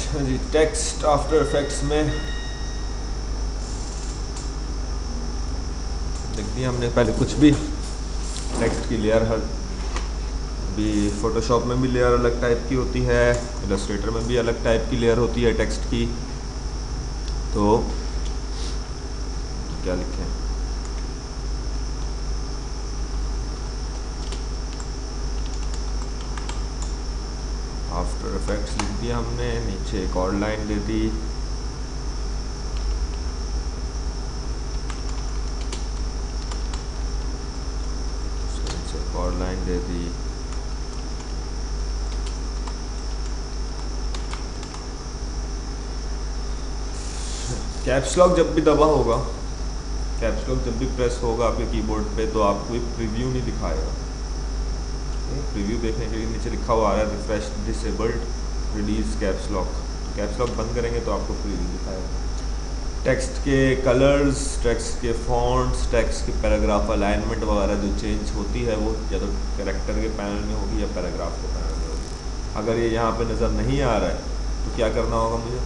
अच्छा जी, text after effects में लिख दिया हमने पहले कुछ भी टेक्स्ट की लेयर। हर भी फ़ोटोशॉप में भी लेयर अलग टाइप की होती है, इलस्ट्रेटर में भी अलग टाइप की लेयर होती है टेक्स्ट की। तो क्या लिखें? आफ्टर इफेक्ट्स लिख दिया हमने, नीचे एक और लाइन दे दी। नीचे एक और लाइन दे दी। कैप्स लॉक जब भी दबा होगा, कैप्स लॉक जब भी प्रेस होगा आपके कीबोर्ड पे, तो आपको एक प्रीव्यू नहीं दिखाएगा। प्रीव्यू देखने के लिए नीचे लिखा हुआ आ रहा है refresh disabled release caps lock. Caps lock बंद करेंगे तो आपको प्रीव्यू दिखाएगा। टेक्स्ट के कलर्स, टेक्स्ट के फॉन्ट्स, टेक्स्ट के पैराग्राफ अलाइनमेंट वगैरह जो चेंज होती है वो या तो कैरेक्टर के पैनल में होगी या पैराग्राफ के पैनल में होगी। अगर ये यहाँ पे नज़र नहीं आ रहा है तो क्या करना होगा मुझे?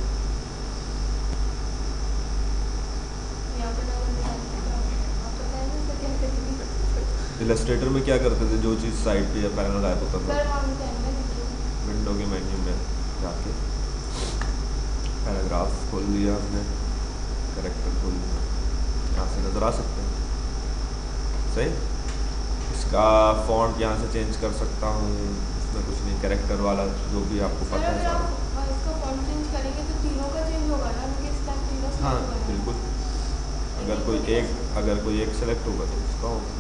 इलस्ट्रेटर में क्या करते थे, जो चीज़ साइड पे या पैनल गायब होता था, विंडो के मेन्यू में जाके पैराग्राफ खोल लिया हमने, कैरेक्टर खोल लिया, यहाँ से नज़र आ सकते हैं। सही। इसका फॉन्ट यहाँ से चेंज कर सकता हूँ, इसमें कुछ नहीं, कैरेक्टर वाला जो भी आपको पता है सारा। इसका फॉन्ट चेंज करेंगे तो तीनों का चेंज होगा ना, क्योंकि इस टाइम तीनों हाँ सेलेक्ट होगा। बिल्कुल, अगर कोई एक सेलेक्ट होगा तो उसका होगा।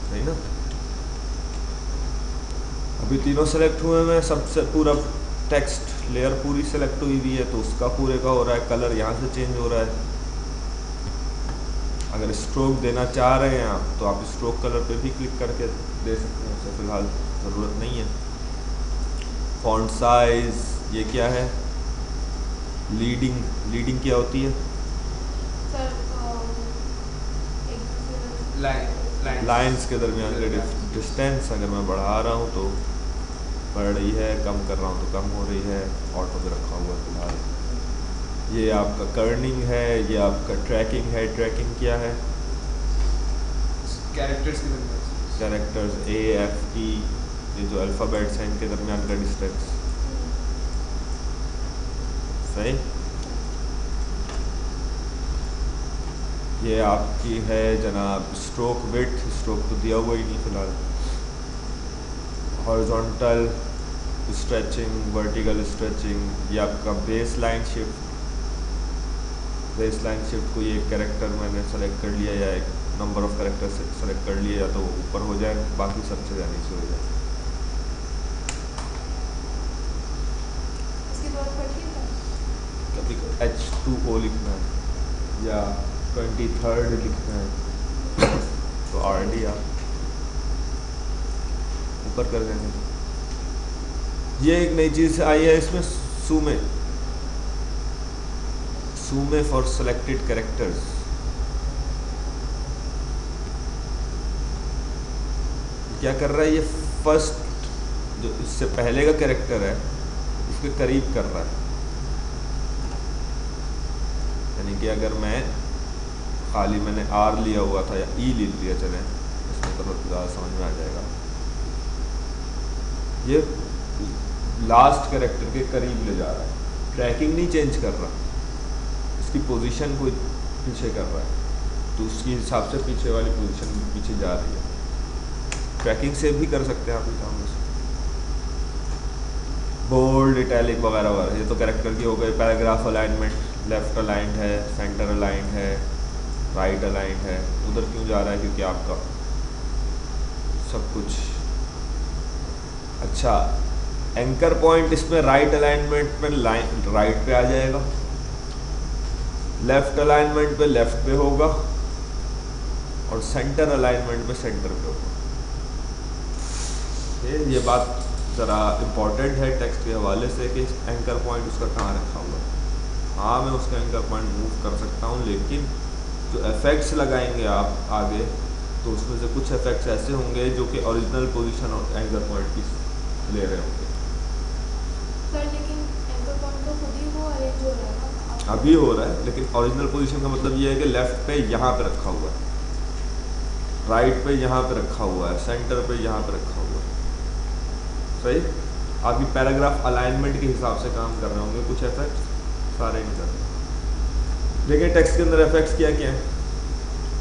सही ना। अभी तीनों सेलेक्ट हुए हैं, सबसे पूरा टेक्स्ट लेयर पूरी सेलेक्ट हुई हुई है, तो उसका पूरे का हो रहा है। कलर यहाँ से चेंज हो रहा है। अगर स्ट्रोक देना चाह रहे हैं आप तो आप स्ट्रोक कलर पे भी क्लिक करके दे सकते हैं, उसे फ़िलहाल ज़रूरत नहीं है। फॉन्ट साइज़, ये क्या है? लीडिंग क्या होती है? लाइंस के दरमियान का डिस्टेंस। अगर मैं बढ़ा रहा हूँ तो बढ़ रही है, कम कर रहा हूँ तो कम हो रही है। ऑटो पे रखा हुआ है फिलहाल। ये आपका कर्निंग है, ये आपका ट्रैकिंग है। ट्रैकिंग क्या है? कैरेक्टर्स ए एफ ई, ये जो अल्फ़ाबेट्स हैं इनके दरमियान का डिस्टेंस। सही। ये आपकी है जनाब स्ट्रोक विड्थ। स्ट्रोक तो दिया हुआ ही नहीं फिलहाल। हॉरिजॉन्टल स्ट्रेचिंग, वर्टिकल स्ट्रेचिंग, ये आपका base line shift. Base line shift को ये कैरेक्टर मैंने सेलेक्ट कर लिया या एक नंबर ऑफ कैरेक्टर सेलेक्ट कर लिए, या तो ऊपर हो जाए, बाकी सब से नीचे हो जाए। कभी H2O लिखना है या 23rd लिखना है तो ऑलरेडी आप ऊपर कर देंगे। ये एक नई चीज़ आई है इसमें, सूमे फॉर सेलेक्टेड कैरेक्टर्स। क्या कर रहा है ये? फर्स्ट जो इससे पहले का कैरेक्टर है उसके करीब कर रहा है। यानी कि अगर मैं खाली मैंने R लिया हुआ था या E ले लिया, चले इसमें तो ज़्यादा समझ में आ जाएगा। ये लास्ट कैरेक्टर के करीब ले जा रहा है, ट्रैकिंग नहीं चेंज कर रहा, इसकी पोजीशन को पीछे कर रहा है, तो उसके हिसाब से पीछे वाली पोजीशन पीछे जा रही है। ट्रैकिंग से भी कर सकते हैं आप ये काम। बोल्ड, इटैलिक वगैरह वगैरह, ये तो कैरेक्टर की हो गई। पैराग्राफ अलाइनमेंट, लेफ्ट अलाइंड है, सेंटर अलाइंड है, राइट अलाइंड है। उधर क्यों जा रहा है? क्योंकि आपका सब कुछ अच्छा। एंकर पॉइंट इसमें राइट अलाइनमेंट में लाइन राइट पे आ जाएगा, लेफ्ट अलाइनमेंट पे लेफ्ट पे होगा, और सेंटर अलाइनमेंट पे सेंटर पे होगा। ये बात ज़रा इम्पॉर्टेंट है टेक्स्ट के हवाले से कि एंकर पॉइंट उसका कहाँ रखा हुआ है। हाँ, मैं उसका एंकर पॉइंट मूव कर सकता हूँ, लेकिन जो इफेक्ट्स लगाएंगे आप आगे तो उसमें से कुछ इफेक्ट्स ऐसे होंगे जो कि ओरिजिनल पोजीशन और एंकर पॉइंट की ले रहे होंगे। सर लेकिन एंकर पॉइंट तो खुद ही वो अरेंज हो रहा है ना आप अभी हो रहा है, लेकिन ओरिजिनल पोजीशन का मतलब ये है कि लेफ्ट पे यहाँ पे रखा हुआ है, राइट पे यहाँ पे रखा हुआ है, सेंटर पे यहाँ पे रखा हुआ है। सही, आपकी पैराग्राफ अलाइनमेंट के हिसाब से काम कर रहे होंगे कुछ इफेक्ट्स, सारे नहीं कर रहे। देखिए टेक्स्ट के अंदर इफेक्ट्स क्या क्या है।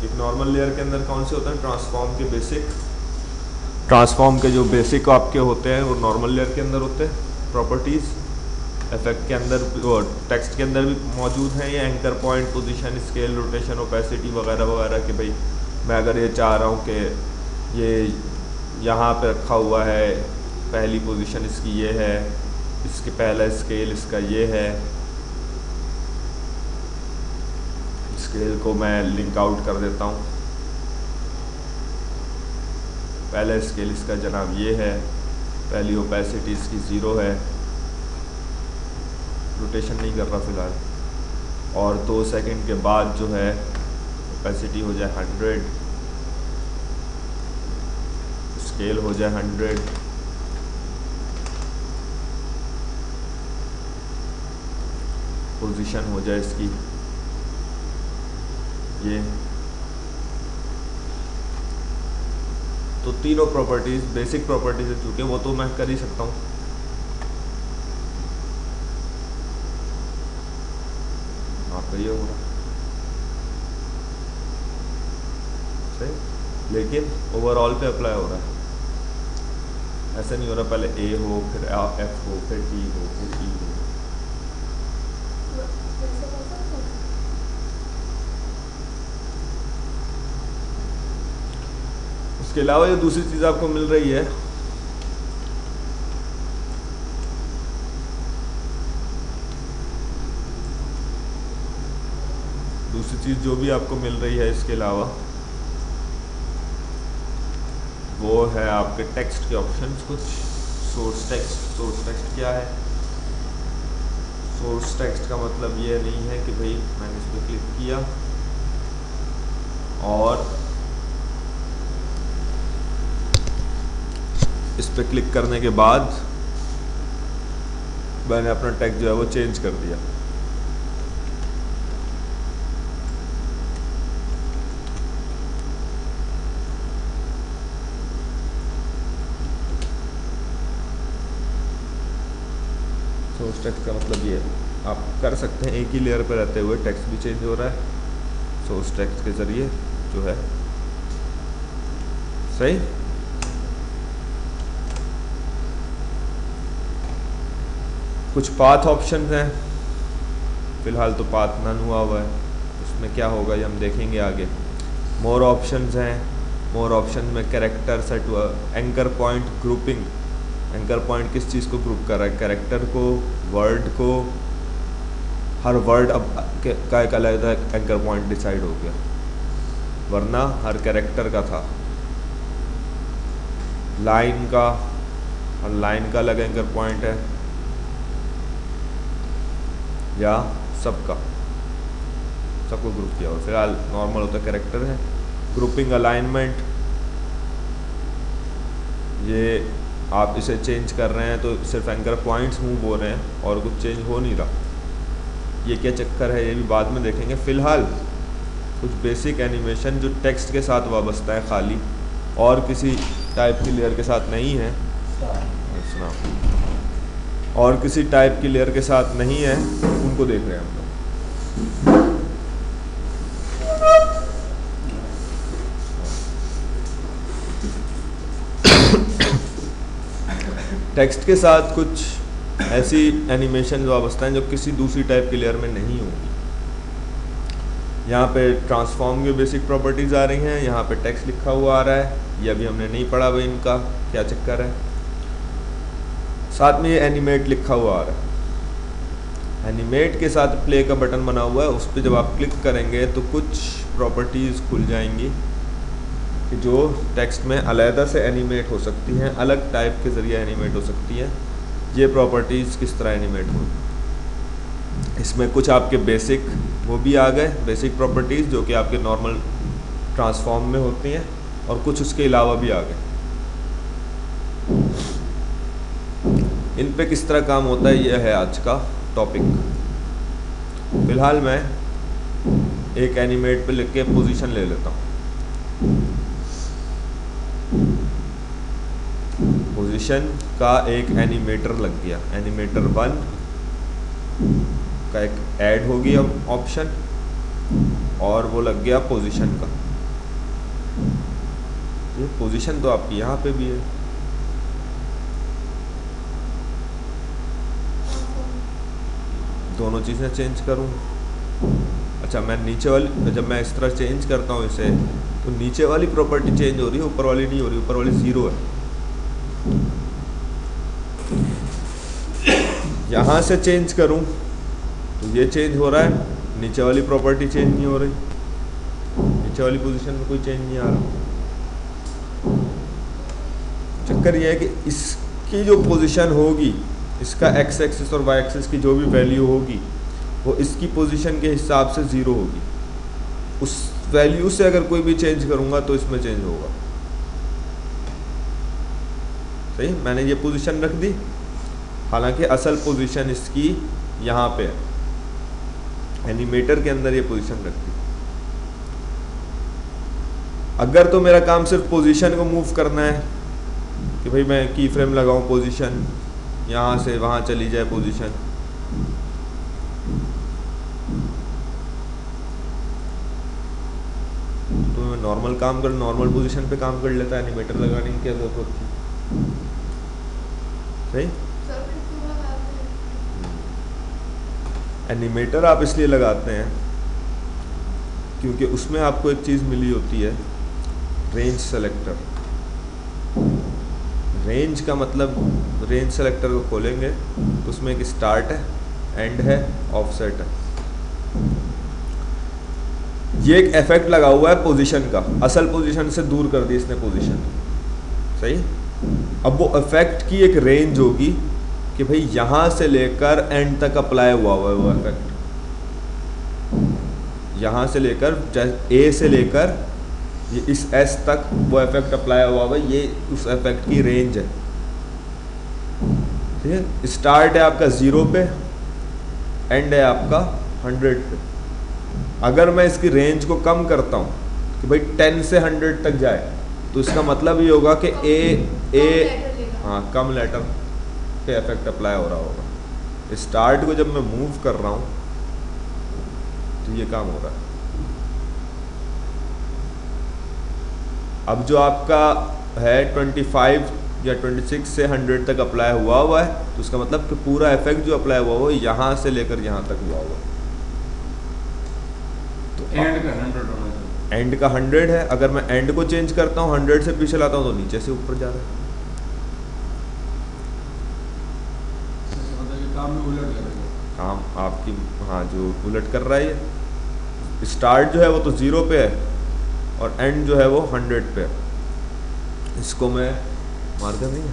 एक नॉर्मल लेयर के अंदर कौन से होते हैं, ट्रांसफॉर्म के बेसिक, ट्रांसफॉर्म के जो बेसिक आपके होते हैं वो नॉर्मल लेयर के अंदर होते हैं। प्रॉपर्टीज़ इफेक्ट के अंदर वो टेक्स्ट के अंदर भी मौजूद हैं, ये anchor point, position, scale, rotation, opacity वगैरह वगैरह कि भाई मैं अगर ये चाह रहा हूँ कि ये यहाँ पे रखा हुआ है, पहली पोजीशन इसकी ये है, इसके पहला स्केल इसका ये है, स्केल को मैं लिंक आउट कर देता हूँ, पहला स्केल इसका जनाब ये है, पहली ओपेसिटी इसकी 0 है, रोटेशन नहीं कर रहा फिलहाल, और 2 सेकंड के बाद जो है ओपेसिटी हो जाए 100, स्केल हो जाए 100, पोजीशन हो जाए इसकी ये। तो तीनों प्रॉपर्टीज बेसिक प्रॉपर्टीज है, चूँकि वो तो मैं कर ही सकता हूँ। आपका ये हो रहा सही, लेकिन ओवरऑल पे अप्लाई हो रहा है, ऐसा नहीं हो रहा पहले ए हो फिर एफ हो फिर टी हो फिर ई हो। वैसे कैसा होता है? उसके अलावा ये दूसरी चीज़ आपको मिल रही है, दूसरी चीज़ जो भी आपको मिल रही है इसके अलावा वो है आपके टेक्स्ट के ऑप्शंस कुछ। सोर्स टेक्स्ट क्या है? सोर्स टेक्स्ट का मतलब ये नहीं है कि भाई मैंने इस पर क्लिक किया और इस पर क्लिक करने के बाद मैंने अपना टेक्स्ट जो है वो चेंज कर दिया। सोर्स टेक्स्ट का मतलब ये आप कर सकते हैं, एक ही लेयर पर रहते हुए टेक्स्ट भी चेंज हो रहा है सोर्स टेक्स्ट के ज़रिए जो है। सही, कुछ पाथ ऑप्शन हैं, फ़िलहाल तो पाथ नन हुआ हुआ है, उसमें क्या होगा ये हम देखेंगे आगे। मोर ऑप्शंस हैं, मोर ऑप्शन में कैरेक्टर सेट हुआ, anchor point grouping, anchor point किस चीज़ को ग्रुप कर रहा है, कैरेक्टर को, वर्ड को, हर वर्ड अब का एक अलग एंकर पॉइंट डिसाइड हो गया, वरना हर कैरेक्टर का था। लाइन का, हर लाइन का अलग एंकर पॉइंट है, या सबको ग्रुप किया हुआ। फिलहाल नॉर्मल होता कैरेक्टर है। ग्रुपिंग अलाइनमेंट, ये आप इसे चेंज कर रहे हैं तो सिर्फ एंकर पॉइंट्स मूव हो रहे हैं और कुछ चेंज हो नहीं रहा। ये क्या चक्कर है ये भी बाद में देखेंगे। फ़िलहाल कुछ बेसिक एनिमेशन जो टेक्स्ट के साथ वाबस्ता है खाली और किसी टाइप की लेयर के साथ नहीं है, और किसी टाइप की लेयर के साथ नहीं है, उनको देख रहे हैं हम लोग। टेक्स्ट के साथ कुछ ऐसी एनिमेशन वाबस्ता हैं जो किसी दूसरी टाइप की लेयर में नहीं होगी। यहाँ पे ट्रांसफॉर्म की बेसिक प्रॉपर्टीज़ आ रही हैं, यहाँ पे टेक्स्ट लिखा हुआ आ रहा है, ये अभी हमने नहीं पढ़ा भाई इनका क्या चक्कर है। साथ में ये एनिमेट लिखा हुआ आ रहा है, एनिमेट के साथ प्ले का बटन बना हुआ है, उस पर जब आप क्लिक करेंगे तो कुछ प्रॉपर्टीज़ खुल जाएंगी कि जो टेक्स्ट में अलहदा से एनिमेट हो सकती हैं, अलग टाइप के ज़रिए एनिमेट हो सकती हैं। ये प्रॉपर्टीज़ किस तरह एनिमेट हो, इसमें कुछ आपके बेसिक वो भी आ गए, बेसिक प्रॉपर्टीज़ जो कि आपके नॉर्मल ट्रांसफॉर्म में होती हैं, और कुछ उसके अलावा भी आ गए। इन पे किस तरह काम होता है, यह है आज का टॉपिक। फिलहाल मैं एक एनिमेट पे लिख के पोजीशन ले लेता हूँ। पोजीशन का एक एनिमेटर लग गया, एनिमेटर 1 का एक ऐड हो गया ऑप्शन, और वो लग गया पोजीशन का। ये पोजीशन तो आपकी यहाँ पे भी है। दोनों चीज़ें चेंज करूँ। अच्छा, मैं नीचे वाली, जब मैं इस तरह चेंज करता हूँ इसे, तो नीचे वाली प्रॉपर्टी चेंज हो रही है, ऊपर वाली नहीं हो रही। ऊपर वाली 0 है। यहाँ से चेंज करूँ तो ये चेंज हो रहा है, नीचे वाली प्रॉपर्टी चेंज नहीं हो रही। नीचे वाली पोजीशन में कोई चेंज नहीं आ रहा। चक्कर ये है कि इसकी जो पोजीशन होगी, इसका एक्स एक्सिस और वाई एक्सिस की जो भी वैल्यू होगी, वो इसकी पोजीशन के हिसाब से 0 होगी। उस वैल्यू से अगर कोई भी चेंज करूँगा तो इसमें चेंज होगा। सही, मैंने ये पोजीशन रख दी, हालांकि असल पोजीशन इसकी यहाँ पे है। एनिमेटर के अंदर ये पोजीशन रख दी। अगर तो मेरा काम सिर्फ पोजीशन को मूव करना है कि भाई मैं की फ्रेम लगाऊं, पोजीशन यहाँ से वहाँ चली जाए पोजीशन, तो मैं नॉर्मल काम कर, नॉर्मल पोजीशन पे काम कर लेता है, एनिमेटर लगाने की क्या जरूरत थी। सही, एनिमेटर आप इसलिए लगाते हैं क्योंकि उसमें आपको एक चीज़ मिली होती है, रेंज सेलेक्टर। रेंज का मतलब, रेंज सेलेक्टर को खोलेंगे तो उसमें एक स्टार्ट है, एंड है, ऑफसेट है। ये एक इफेक्ट लगा हुआ है पोजीशन का, असल पोजीशन से दूर कर दी इसने पोजीशन। सही, अब वो इफेक्ट की एक रेंज होगी कि भाई यहाँ से लेकर एंड तक अप्लाई हुआ है वो इफेक्ट। यहाँ से लेकर ए से लेकर ये इस एस तक वो इफेक्ट अप्लाई हुआ है, ये उस इफेक्ट की रेंज है। ठीक है, स्टार्ट है आपका 0 पे, एंड है आपका 100 पे। अगर मैं इसकी रेंज को कम करता हूँ कि भाई 10 से 100 तक जाए, तो इसका मतलब ये होगा कि हाँ, कम लेटर पे इफेक्ट अप्लाई हो रहा होगा। स्टार्ट को जब मैं मूव कर रहा हूँ तो ये काम हो रहा है। अब जो आपका है 25 या 26 से 100 तक अप्लाई हुआ है, तो उसका मतलब कि पूरा इफेक्ट जो अप्लाई हुआ है यहाँ से लेकर यहाँ तक हुआ है। तो एंड का 100 होना चाहिए। एंड का 100 है। अगर मैं एंड को चेंज करता हूँ, 100 से पीछे लाता हूँ, तो नीचे से ऊपर जा रहा है। मतलब काम में उलट करेगा, काम आपकी, हाँ, जो उलट कर रहा है। स्टार्ट जो है वो तो 0 पे है और एंड जो है वो 100 पे है। इसको मैं मार्कर नहीं है,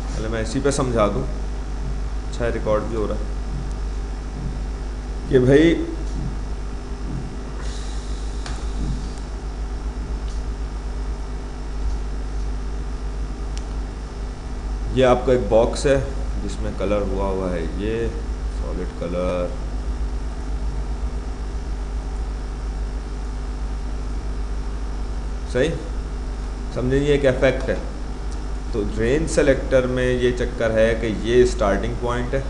पहले मैं इसी पे समझा दूँ। अच्छा, रिकॉर्ड भी हो रहा है कि भाई ये आपका एक बॉक्स है जिसमें कलर हुआ है, ये सॉलिड कलर। सही समझे, ये एक इफेक्ट है। तो रेंज सेलेक्टर में ये चक्कर है कि ये स्टार्टिंग पॉइंट है,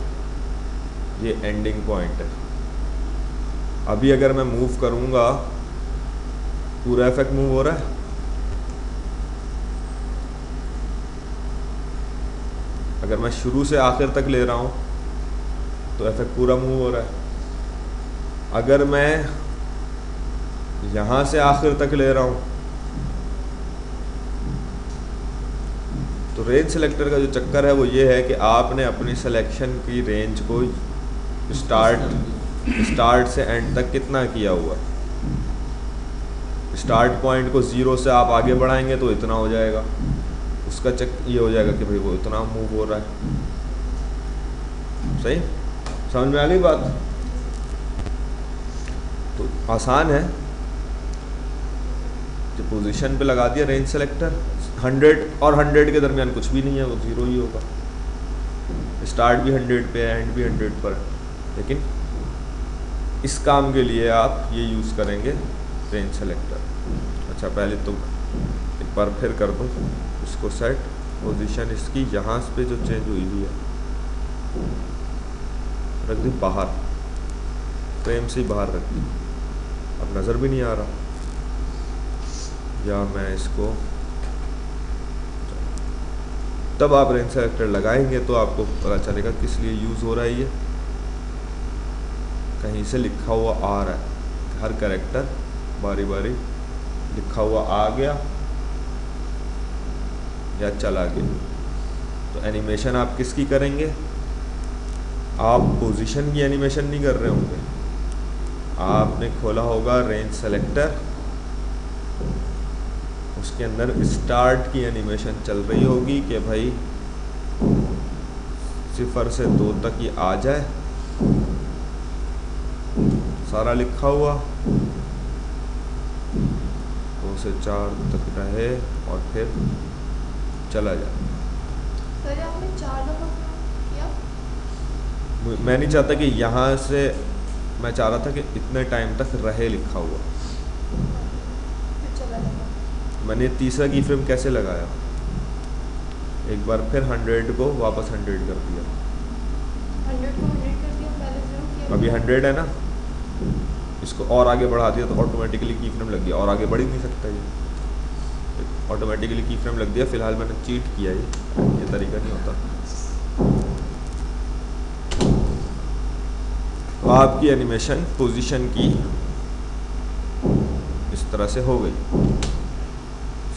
ये एंडिंग पॉइंट है। अभी अगर मैं मूव करूँगा, पूरा इफेक्ट मूव हो रहा है। अगर मैं शुरू से आखिर तक ले रहा हूँ तो इफेक्ट पूरा मूव हो रहा है। अगर मैं यहाँ से आखिर तक ले रहा हूँ तो रेंज सेलेक्टर का जो चक्कर है वो ये है कि आपने अपनी सिलेक्शन की रेंज को स्टार्ट से एंड तक कितना किया हुआ है। स्टार्ट पॉइंट को 0 से आप आगे बढ़ाएंगे तो इतना हो जाएगा, उसका ये हो जाएगा कि भाई वो इतना मूव हो रहा है। सही समझ में आ गई बात? तो आसान है। तो पोजीशन पे लगा दिया रेंज सेलेक्टर, 100 और 100 के दरमियान कुछ भी नहीं है, वो 0 ही होगा। स्टार्ट भी 100 पे है, एंड भी 100 पर है। लेकिन इस काम के लिए आप ये यूज़ करेंगे रेंज सेलेक्टर। अच्छा, पहले तो एक बार फिर कर दूँ इसको सेट, पोजीशन इसकी यहाँ पे जो चेंज हुई हुई है रख दी बाहर, फ्रेम से ही बाहर रख दी, अब नज़र भी नहीं आ रहा। या मैं इसको, तब आप रेंज सेलेक्टर लगाएंगे तो आपको पता चलेगा किस लिए यूज़ हो रहा है। ये कहीं से लिखा हुआ आ रहा है, हर कैरेक्टर बारी बारी लिखा हुआ आ गया या चला गया। तो एनिमेशन आप किसकी करेंगे? आप पोजीशन की एनिमेशन नहीं कर रहे होंगे, आपने खोला होगा रेंज सेलेक्टर, उसके अंदर स्टार्ट की एनिमेशन चल रही होगी कि भाई 0 से 2 तक ये आ जाए, सारा लिखा हुआ, 2 से 4 तक रहे और फिर चला जाए। सर आपने 4 दफ़ा किया? मैं नहीं चाहता कि यहाँ से, मैं चाह रहा था कि इतने टाइम तक रहे लिखा हुआ। फिर चला जाएगा। मैंने तीसरा की फ्रेम कैसे लगाया? एक बार फिर 100 को वापस 100 कर दिया। 100 को 100 कर दिया, पहले 0 किया। अभी 100 है ना, इसको और आगे बढ़ा दिया तो ऑटोमेटिकली की फ्रेम लग गया, और आगे बढ़ ही नहीं सकता ये, ऑटोमेटिकली की फ्रेम लग दिया। फिलहाल मैंने चीट किया, ये तरीका नहीं होता। तो आपकी एनिमेशन पोजीशन की इस तरह से हो गई।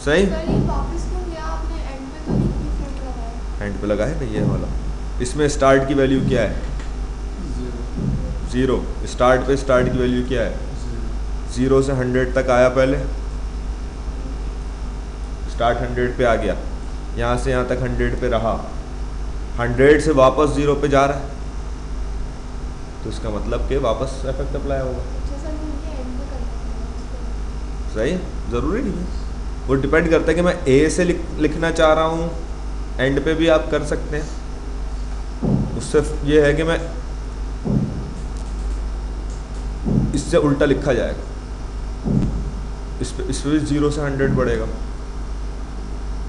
सही? सर ये वापस क्यों गया? आपने एंड पे तो नहीं की फ्रेम लगाया। एंड पे लगाया ना ये वाला। इसमें स्टार्ट की वैल्यू क्या है? 0। स्टार्ट पे स्टार्ट की वैल्यू क्या है? 0 से 100 तक आया, पहले स्टार्ट 100 पे आ गया, यहाँ से यहाँ तक 100 पे रहा, 100 से वापस 0 पे जा रहा है, तो इसका मतलब कि वापस इफेक्ट अप्लाई होगा। अच्छा सर, मुझे एंड पे करना है। सही? ज़रूरी नहीं है, वो डिपेंड करता है कि मैं ए से लिखना चाह रहा हूँ, एंड पे भी आप कर सकते हैं। उससे ये है कि मैं इससे उल्टा लिखा जाएगा, इस पे भी 0 से 100 बढ़ेगा,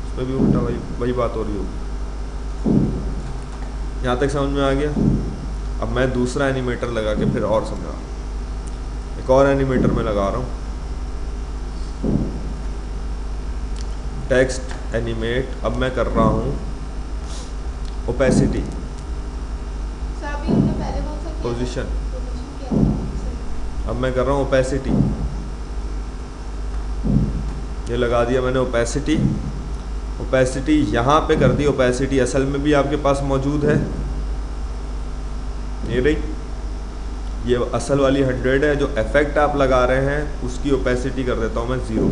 इस पे भी उल्टा वही बात हो रही होगी। यहाँ तक समझ में आ गया? अब मैं दूसरा एनिमेटर लगा के फिर और समझा, एक और एनिमेटर में लगा रहा हूँ, टेक्स्ट एनिमेट। अब मैं कर रहा हूँ ओपेसिटी, सर अभी हमने पहले कौन सा किया? पोजीशन। पोजीशन किया था सर। अब मैं कर रहा हूँ ओपेसिटी, ये लगा दिया मैंने ओपेसिटी। ओपेसिटी यहाँ पे कर दी, ओपेसिटी असल में भी आपके पास मौजूद है, ये रही, ये असल वाली 100 है, जो इफेक्ट आप लगा रहे हैं उसकी ओपेसिटी कर देता हूँ मैं 0।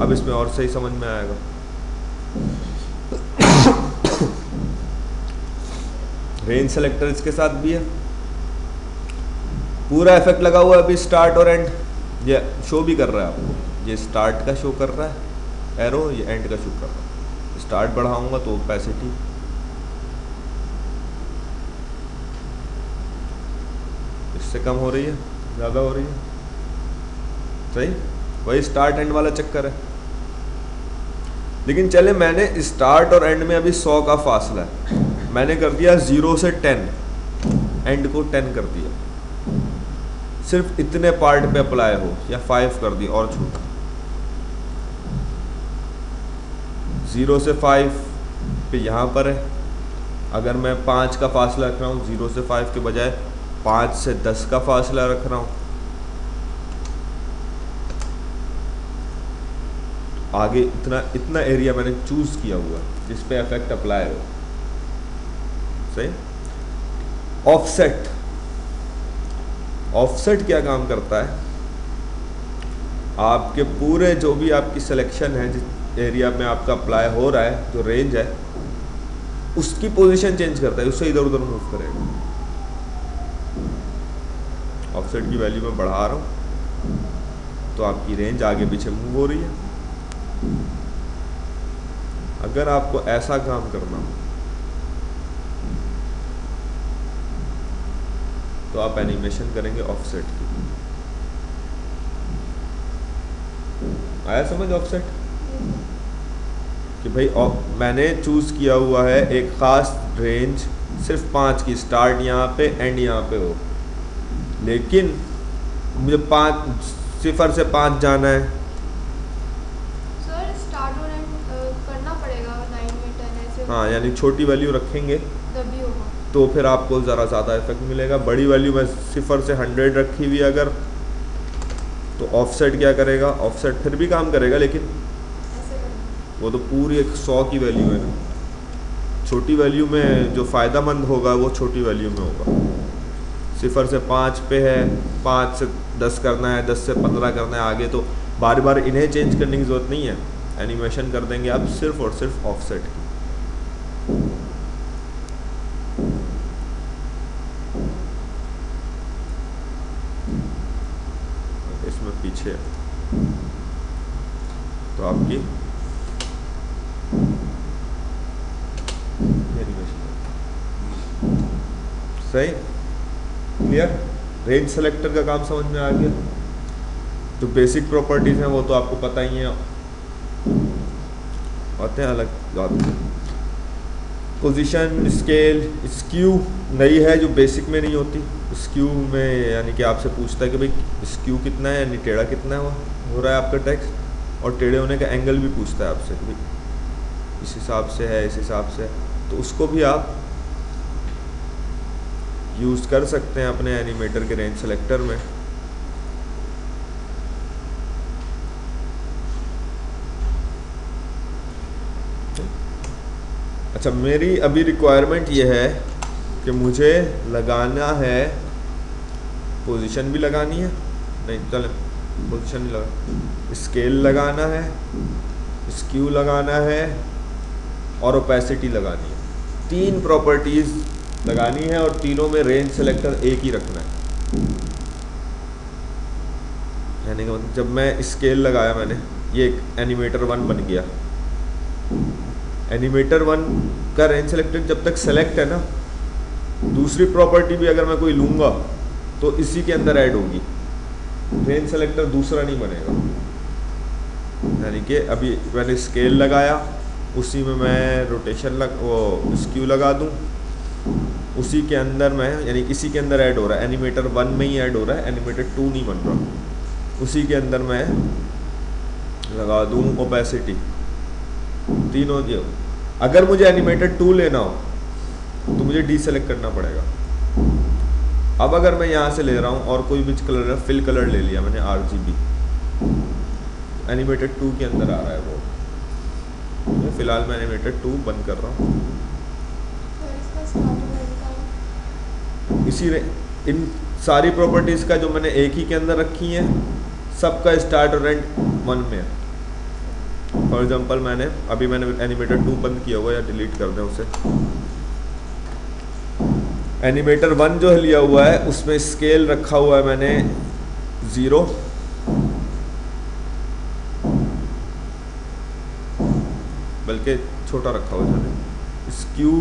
अब इसमें और सही समझ में आएगा। रेंज सेलेक्टर इसके साथ भी है, पूरा इफेक्ट लगा हुआ है अभी, स्टार्ट और एंड ये शो भी कर रहा है आपको, ये स्टार्ट का शो कर रहा है एरो, ये एंड का शो कर रहा है। स्टार्ट बढ़ाऊंगा तो ओपेसिटी, इससे कम हो रही है, ज़्यादा हो रही है, सही? वही स्टार्ट एंड वाला चक्कर है। लेकिन चले, मैंने स्टार्ट और एंड में अभी 100 का फासला है, मैंने कर दिया 0 से 10, एंड को 10 कर दिया, सिर्फ इतने पार्ट पे अप्लाई हो, या 5 कर दिया और छोटा, 0 से 5 पे यहाँ पर है। अगर मैं 5 का फासला रख रहा हूँ 0 से 5 के बजाय 5 से 10 का फासला रख रहा हूँ, आगे इतना एरिया मैंने चूज किया हुआ जिस पे इफेक्ट अप्लाई हो। सही? ऑफसेट, ऑफसेट क्या काम करता है? आपके पूरे जो भी आपकी सिलेक्शन है, जिस एरिया में आपका अप्लाई हो रहा है, जो रेंज है, उसकी पोजीशन चेंज करता है, उससे इधर उधर मूव करेगा। ऑफसेट की वैल्यू मैं बढ़ा रहा हूँ, तो आपकी रेंज आगे पीछे मूव हो रही है। अगर आपको ऐसा काम करना हो तो आप एनिमेशन करेंगे ऑफसेट की। आया समझ ऑफसेट कि भाई मैंने चूज़ किया हुआ है एक ख़ास रेंज सिर्फ 5 की, स्टार्ट यहाँ पे एंड यहाँ पे हो, लेकिन मुझे 0 से 5 जाना है। सर स्टार्ट और एंड करना पड़ेगा 9 में 10 ऐसे। हाँ, यानी छोटी वैल्यू रखेंगे तभी होगा। तो फिर आपको ज़रा ज़्यादा इफेक्ट मिलेगा। बड़ी वैल्यू में 0 से 100 रखी हुई अगर, तो ऑफसेट क्या करेगा, ऑफसेट फिर भी काम करेगा लेकिन ऐसे करना। वो तो पूरी एक 100 की वैल्यू है ना। छोटी वैल्यू में जो फ़ायदेमंद होगा वो छोटी वैल्यू में होगा। 0 से 5 पे है, 5 से 10 करना है, 10 से 15 करना है, आगे तो बार बार इन्हें चेंज करने की ज़रूरत नहीं है। एनिमेशन कर देंगे आप सिर्फ और सिर्फ ऑफसेट की। इसमें पीछे तो आपकी सही क्लियर। रेंज सेलेक्टर का काम समझ में आ गया। जो बेसिक प्रॉपर्टीज़ हैं वो तो आपको पता ही है, आते हैं अलग बात। पोजीशन, स्केल, स्क्यू नई है जो बेसिक में नहीं होती। स्क्यू में यानी कि आपसे पूछता है कि भाई स्क्यू कितना है, यानी टेढ़ा कितना है हो रहा है आपका टेक्स्ट, और टेढ़े होने का एंगल भी पूछता है आपसे कि भाई इस हिसाब से है, इस हिसाब से है। तो उसको भी आप यूज़ कर सकते हैं अपने एनिमेटर के रेंज सेलेक्टर में। अच्छा, मेरी अभी रिक्वायरमेंट ये है कि मुझे लगाना है, पोजीशन भी लगानी है, नहीं चल पोजीशन नहीं लगा, स्केल लगाना है, स्क्यू लगाना है और ओपेसिटी लगानी है। 3 प्रॉपर्टीज़ लगानी है और तीनों में रेंज सेलेक्टर एक ही रखना है। यानी कि जब मैं स्केल लगाया मैंने, ये एक एनिमेटर 1 बन गया। एनिमेटर 1 का रेंज सेलेक्टर जब तक सेलेक्ट है ना, दूसरी प्रॉपर्टी भी अगर मैं कोई लूँगा तो इसी के अंदर ऐड होगी, रेंज सेलेक्टर दूसरा नहीं बनेगा। यानी कि अभी मैंने स्केल लगाया, उसी में मैं रोटेशन वो स्क्यू लगा दूँ, उसी के अंदर मैं, यानी इसी के अंदर ऐड हो रहा है, एनिमेटर 1 में ही ऐड हो रहा है, एनिमेटर 2 नहीं बन रहा। उसी के अंदर मैं लगा दूँ ओपेसिटी। तीनों जो, अगर मुझे एनिमेटर 2 लेना हो तो मुझे डीसेलेक्ट करना पड़ेगा। अब अगर मैं यहाँ से ले रहा हूँ और कोई भी कलर है, फिल कलर ले लिया मैंने RGB, एनिमेटर 2 के अंदर आ रहा है वो। फिलहाल मैं एनिमेटर 2 बंद कर रहा हूँ। इसी इन सारी प्रॉपर्टीज़ का जो मैंने एक ही के अंदर रखी हैं, सबका स्टार्ट और एंड 1 में है। फॉर एग्जांपल मैंने एनिमेटर 2 बंद किया हुआ है, या डिलीट कर दें उसे। एनिमेटर 1 जो लिया हुआ है उसमें स्केल रखा हुआ है मैंने 0, बल्कि छोटा रखा हुआ है। स्क्यू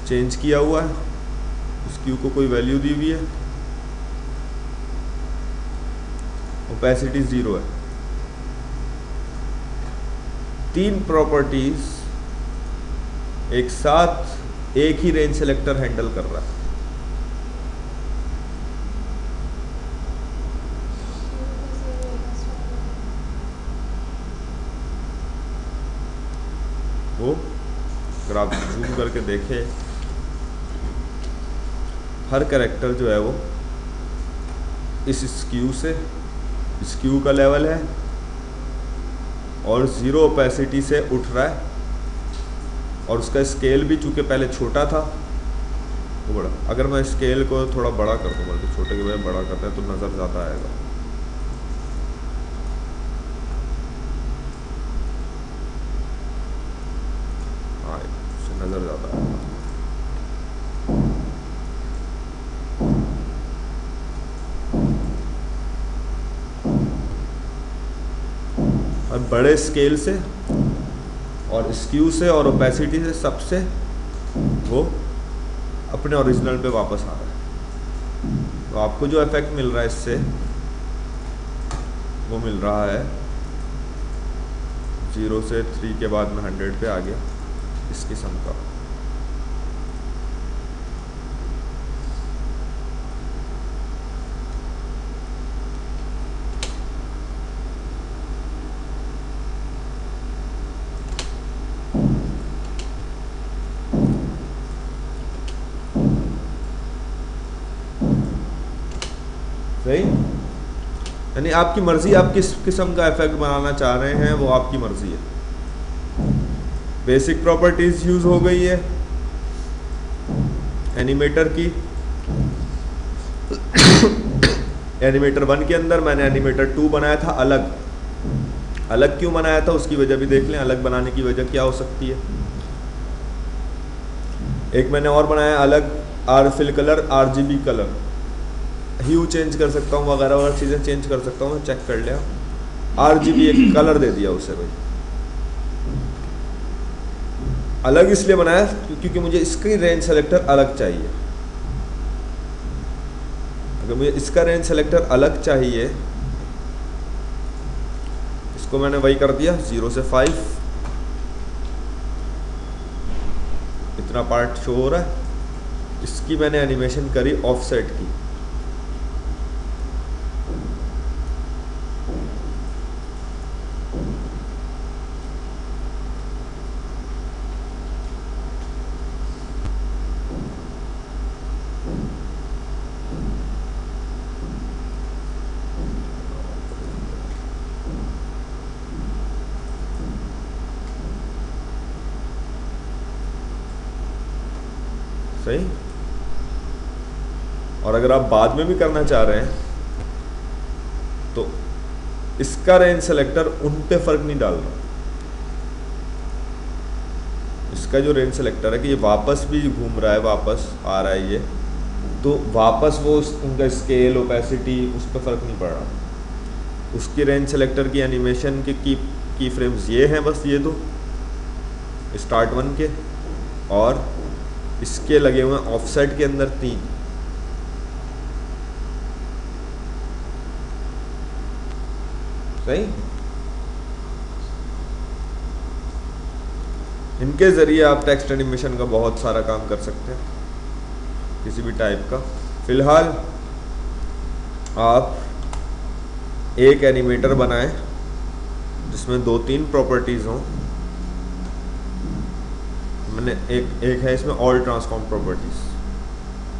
चेंज किया हुआ है, स्क्यू को कोई वैल्यू दी हुई है, ओपेसिटी 0 है। 3 प्रॉपर्टीज एक साथ एक ही रेंज सेलेक्टर हैंडल कर रहा है। वो अगर आप जूम करके देखें, हर कैरेक्टर जो है वो इस स्क्यू का लेवल है और 0 ओपेसिटी से उठ रहा है, और उसका स्केल भी चूँकि पहले छोटा था तो बड़ा। अगर मैं स्केल को थोड़ा बड़ा कर दूँ, बल्कि छोटे के बजाय बड़ा करते हैं तो नज़र ज़्यादा आएगा। हाँ, इससे नज़र ज़्यादा आएगा। और बड़े स्केल से और स्क्यू से और ओपेसिटी से सबसे वो अपने ओरिजिनल पे वापस आ रहा है। तो आपको जो इफेक्ट मिल रहा है इससे वो मिल रहा है 0 से 3 के बाद में 100 पे आ गया इस किस्म का। सही, यानी आपकी मर्जी, आप किस किस्म का इफेक्ट बनाना चाह रहे हैं वो आपकी मर्जी है। बेसिक प्रॉपर्टीज यूज हो गई है एनिमेटर की। एनिमेटर 1 के अंदर मैंने एनिमेटर 2 बनाया था अलग। अलग क्यों बनाया था उसकी वजह भी देख लें। अलग बनाने की वजह क्या हो सकती है। एक मैंने और बनाया अलग फिल कलर, RGB कलर, ह्यू चेंज कर सकता हूँ वगैरह वगैरह चीज़ें चेंज कर सकता हूँ। चेक कर लिया, RGB एक कलर दे दिया उसे भाई। अलग इसलिए बनाया क्योंकि मुझे इसकी रेंज सेलेक्टर अलग चाहिए। अगर मुझे इसका रेंज सेलेक्टर अलग चाहिए, इसको मैंने वही कर दिया 0 से 5, इतना पार्ट शो हो रहा है। इसकी मैंने एनिमेशन करी ऑफसेट की। सही। और अगर आप बाद में भी करना चाह रहे हैं तो इसका रेंज सेलेक्टर उन पे फर्क नहीं डाल रहा। इसका जो रेंज सेलेक्टर है कि ये वापस भी घूम रहा है, वापस आ रहा है ये, तो वापस वो उनका स्केल, ओपेसिटी, उस पर फर्क नहीं पड़ रहा। उसकी रेंज सेलेक्टर की एनिमेशन के की फ्रेम्स ये हैं, बस ये दो स्टार्ट 1 के, और इसके लगे हुए हैं ऑफसेट के अंदर 3। सही। इनके ज़रिए आप टेक्स्ट एनिमेशन का बहुत सारा काम कर सकते हैं, किसी भी टाइप का। फिलहाल आप एक एनिमेटर बनाएं जिसमें 2-3 प्रॉपर्टीज़ हों। मैंने एक है इसमें ऑल ट्रांसफॉर्म प्रॉपर्टीज़,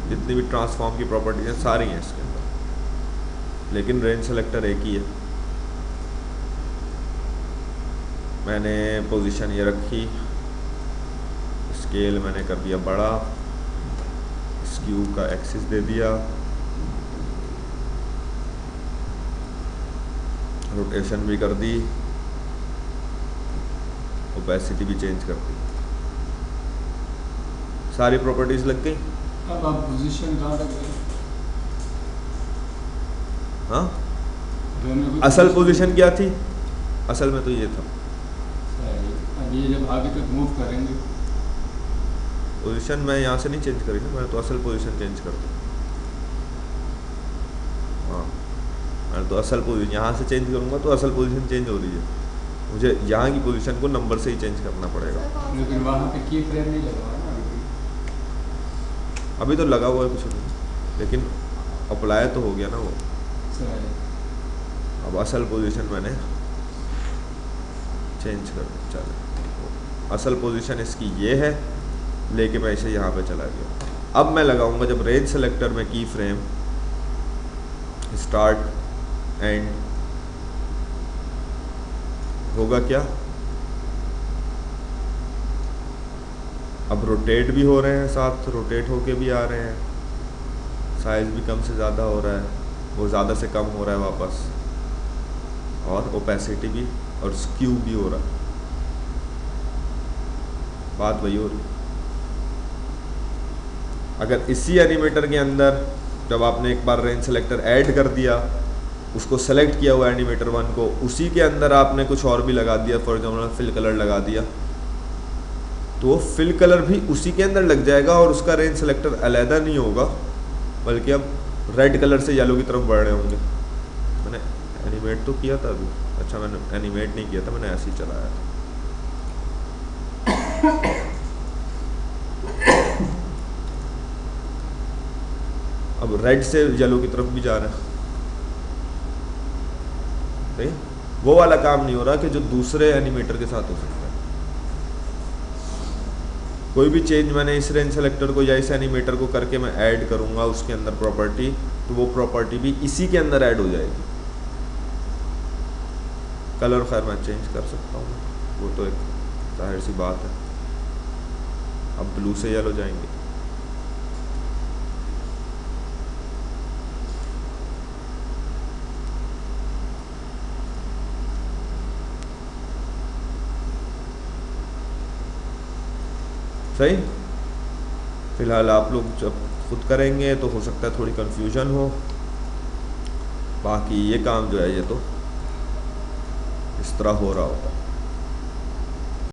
जितनी भी ट्रांसफॉर्म की प्रॉपर्टीज़ हैं सारी हैं इसके अंदर, लेकिन रेंज सेलेक्टर एक ही है। मैंने पोजीशन ये रखी, स्केल मैंने कर दिया बड़ा, स्क्यू का एक्सिस दे दिया, रोटेशन भी कर दी, ओपेसिटी भी चेंज कर दी, सारी प्रॉपर्टीज लग गई। अब आप पोजीशन कहाँ तक गए? हाँ, दोनों की असल पोजीशन क्या थी? असल में तो ये था। अब ये जब आगे तक मूव करेंगे पोजीशन मैं यहाँ से नहीं चेंज करी ना, मैं तो असल पोजीशन चेंज कर दूँ। हाँ, मैं तो असल पोजीशन यहाँ से चेंज करूँगा तो असल पोजीशन चेंज हो रही है, मुझे यहाँ की पोजीशन को नंबर से ही चेंज करना पड़ेगा। लेकिन वहाँ पे की फ्रेम नहीं लगवा ना अभी तो लगा हुआ है कुछ नहीं, लेकिन अप्लाई तो हो गया ना वो। अब असल पोजीशन मैंने चेंज कर दी। चलो, असल पोजीशन इसकी ये है, लेके मैं इसे यहाँ पे चला गया। अब मैं लगाऊंगा जब रेंज सेलेक्टर में की फ्रेम स्टार्ट एंड होगा क्या, अब रोटेट भी हो रहे हैं, साथ रोटेट होके भी आ रहे हैं, साइज भी कम से ज़्यादा हो रहा है, वो ज़्यादा से कम हो रहा है वापस, और ओपेसिटी भी और स्क्यू भी हो रहा है। बात वही हो रही। अगर इसी एनिमेटर के अंदर जब आपने एक बार रेंज सेलेक्टर ऐड कर दिया उसको सेलेक्ट किया हुआ एनिमेटर 1 को, उसी के अंदर आपने कुछ और भी लगा दिया, फॉर एग्जाम्पल फिल कलर लगा दिया, तो वो फिल कलर भी उसी के अंदर लग जाएगा और उसका रेंज सेलेक्टर अलहदा नहीं होगा, बल्कि अब रेड कलर से येलो की तरफ बढ़ रहे होंगे। मैंने एनिमेट तो किया था अभी, अच्छा मैंने एनिमेट नहीं किया था, मैंने ऐसे ही चलाया था। अब रेड से येलो की तरफ भी जा रहा है, नहीं? वो वाला काम नहीं हो रहा कि जो दूसरे एनिमेटर के साथ हो सकता है। कोई भी चेंज मैंने इस रेंज सेलेक्टर को या इस एनिमेटर को करके मैं ऐड करूंगा उसके अंदर प्रॉपर्टी, तो वो प्रॉपर्टी भी इसी के अंदर ऐड हो जाएगी। कलर खैर मैं चेंज कर सकता हूँ, वो तो एक जाहिर सी बात है। अब ब्लू से येलो जाएंगे, सही। फिलहाल आप लोग जब खुद करेंगे तो हो सकता है थोड़ी कंफ्यूजन हो, बाकी ये काम जो है ये तो इस तरह हो रहा होगा।